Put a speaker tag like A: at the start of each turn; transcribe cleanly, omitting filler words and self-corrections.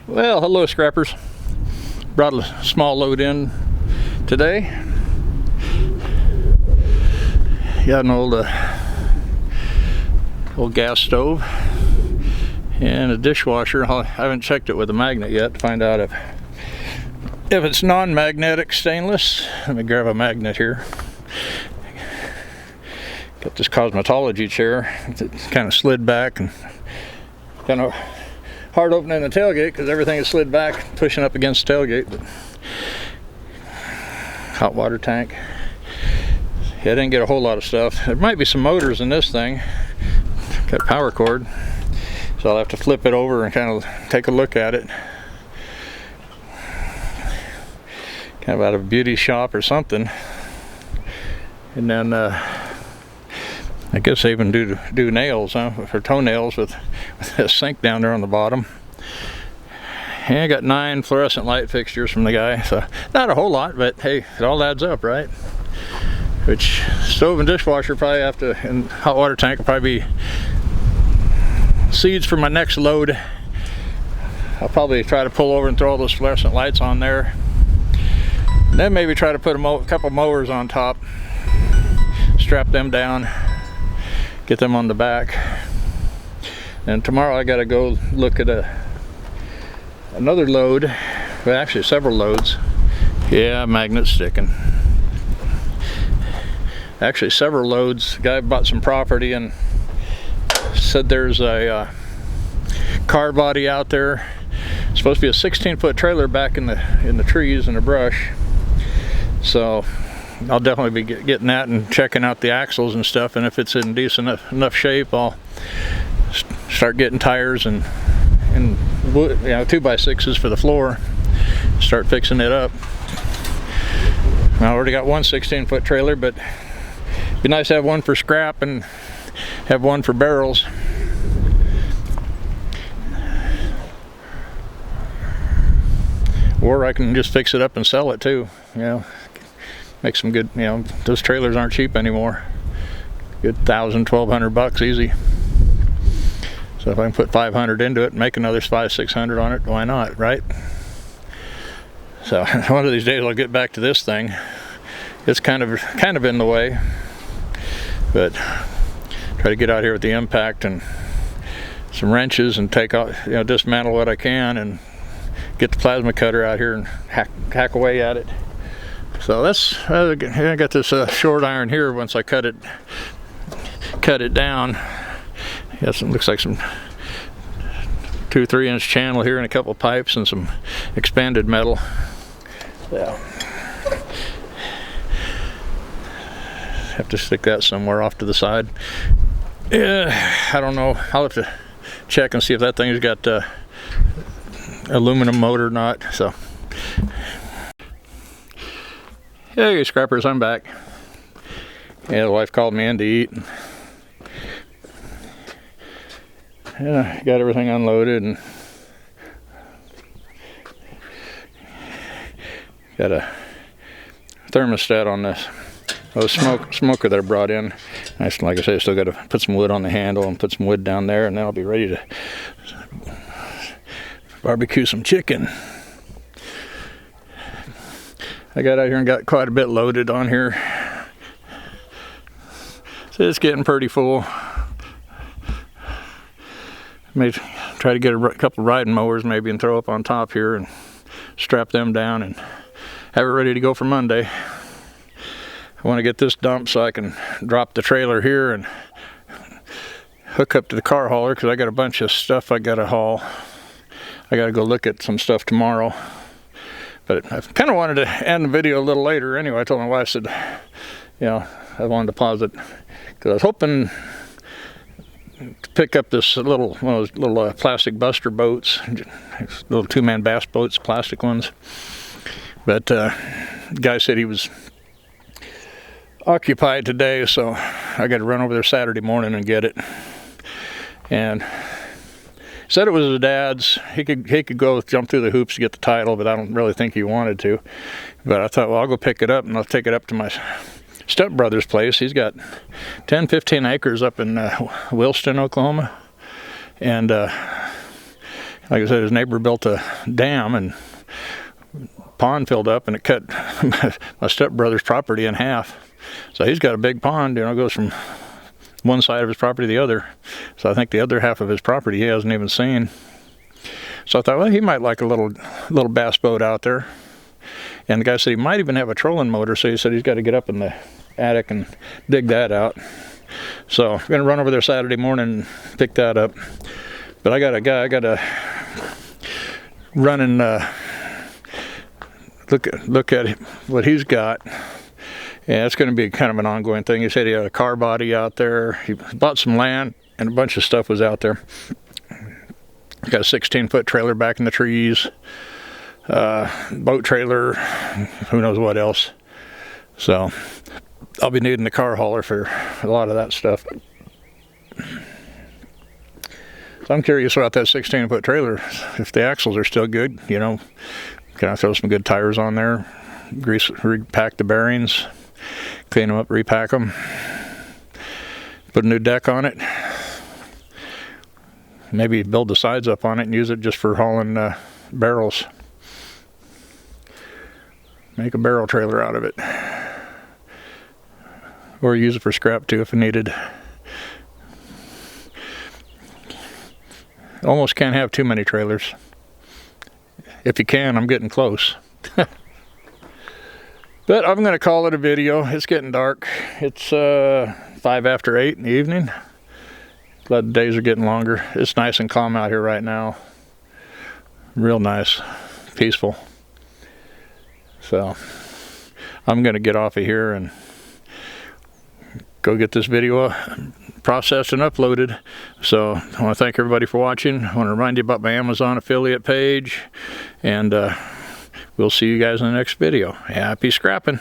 A: Well, hello scrappers. Brought a small load in today. Got an old gas stove and a dishwasher. I haven't checked it with a magnet yet to find out if it's non-magnetic stainless. Let me grab a magnet here. Got this cosmetology chair. It's kind of slid back and kind of hard opening the tailgate because everything is slid back, pushing up against the tailgate. But hot water tank. Yeah, I didn't get a whole lot of stuff. There might be some motors in this thing. Got a power cord, so I'll have to flip it over and kind of take a look at it. Kind of out of a beauty shop or something. And then I guess they even do nails, for toenails with a sink down there on the bottom. And I got 9 fluorescent light fixtures from the guy, so not a whole lot, but hey, it all adds up, right? Which stove and dishwasher probably have to, and hot water tank will probably be seeds for my next load. I'll probably try to pull over and throw all those fluorescent lights on there. And then maybe try to put a couple mowers on top, strap them down, get them on the back. And tomorrow I gotta go look at another load, well actually several loads. Yeah, magnet's sticking. Actually several loads. Guy bought some property and said there's a car body out there. It's supposed to be a 16-foot trailer back in the trees and the brush. So I'll definitely be getting that and checking out the axles and stuff, and if it's in decent enough shape, I'll start getting tires and wood, 2x6s for the floor, start fixing it up. I already got one 16-foot trailer, but it'd be nice to have one for scrap and have one for barrels. Or I can just fix it up and sell it too, make some good, those trailers aren't cheap anymore. Good $1,000–1,200 easy. So if I can put 500 into it and make another 500–600 on it, why not, right? So one of these days I'll get back to this thing. It's kind of in the way, but try to get out here with the impact and some wrenches and take out, dismantle what I can and get the plasma cutter out here and hack away at it. So that's, I got this short iron here. Once I cut it down, it looks like some 2–3 inch channel here and a couple pipes and some expanded metal. Yeah. Have to stick that somewhere off to the side. Yeah, I don't know. I'll have to check and see if that thing's got aluminum motor or not. So. Hey scrappers, I'm back. Yeah, the wife called me in to eat. Yeah, got everything unloaded and got a thermostat on this smoker that I brought in. Like I said, I still got to put some wood on the handle and put some wood down there, and then I'll be ready to barbecue some chicken. I got out here and got quite a bit loaded on here. So it's getting pretty full. May try to get a couple riding mowers maybe and throw up on top here and strap them down and have it ready to go for Monday. I want to get this dumped so I can drop the trailer here and hook up to the car hauler because I got a bunch of stuff I got to haul. I got to go look at some stuff tomorrow. But I kind of wanted to end the video a little later anyway. I told my wife, I said, I wanted to pause it because I was hoping to pick up this one of those little plastic buster boats, little 2-man bass boats, plastic ones. But the guy said he was occupied today, so I got to run over there Saturday morning and get it. And said it was his dad's. He could go jump through the hoops to get the title, but I don't really think he wanted to. But I thought, well, I'll go pick it up and I'll take it up to my stepbrother's place. He's got 10–15 acres up in Williston, Oklahoma, and Like I said, his neighbor built a dam and pond filled up, and it cut my stepbrother's property in half. So he's got a big pond, you know, goes from one side of his property to the other. So I think the other half of his property he hasn't even seen. So I thought, well, he might like a little bass boat out there. And the guy said he might even have a trolling motor, so he said he's got to get up in the attic and dig that out. So I'm gonna run over there Saturday morning and pick that up. But I got to run and look at what he's got. Yeah, it's going to be kind of an ongoing thing. He said he had a car body out there. He bought some land, and a bunch of stuff was out there. Got a 16-foot trailer back in the trees, boat trailer, who knows what else. So I'll be needing the car hauler for a lot of that stuff. So I'm curious about that 16-foot trailer, if the axles are still good, you know. Can I throw some good tires on there, repack the bearings, clean them up, repack them, put a new deck on it, maybe build the sides up on it and use it just for hauling barrels. Make a barrel trailer out of it, or use it for scrap too if needed. Almost can't have too many trailers. If you can, I'm getting close. But I'm going to call it a video. It's getting dark. It's 5 after 8 in the evening. Glad the days are getting longer. It's nice and calm out here right now. Real nice. Peaceful. So I'm going to get off of here and go get this video processed and uploaded. So I want to thank everybody for watching. I want to remind you about my Amazon affiliate page, and we'll see you guys in the next video. Happy scrapping.